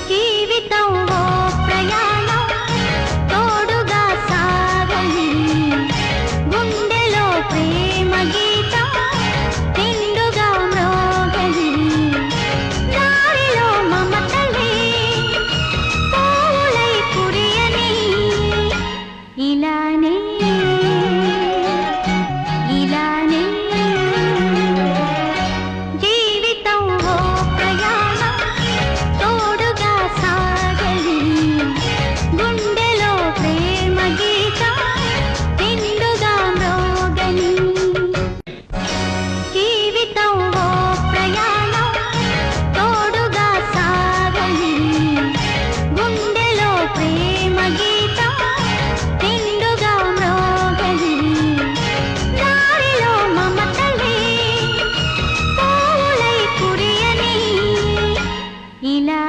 జీవితం ఓ ప్రయాణం తోడుగా సాగని గుండెలో ప్రేమ గీతం నిండుగా మ్రోగని దారిలో మమతలే పూలై కురియని ఇలానే ఇలానే జీవితం ఓ ప్రయాణం తోడుగా సాగని గుండెలో ప్రేమ గీతం నిండుగా మ్రోగని జీవితం ఓ ప్రయాణం తోడుగా సాగని గుండెలో ప్రేమ గీతం నిండుగా మ్రోగని దారిలో మమతలే పూలై కురియని ఇలా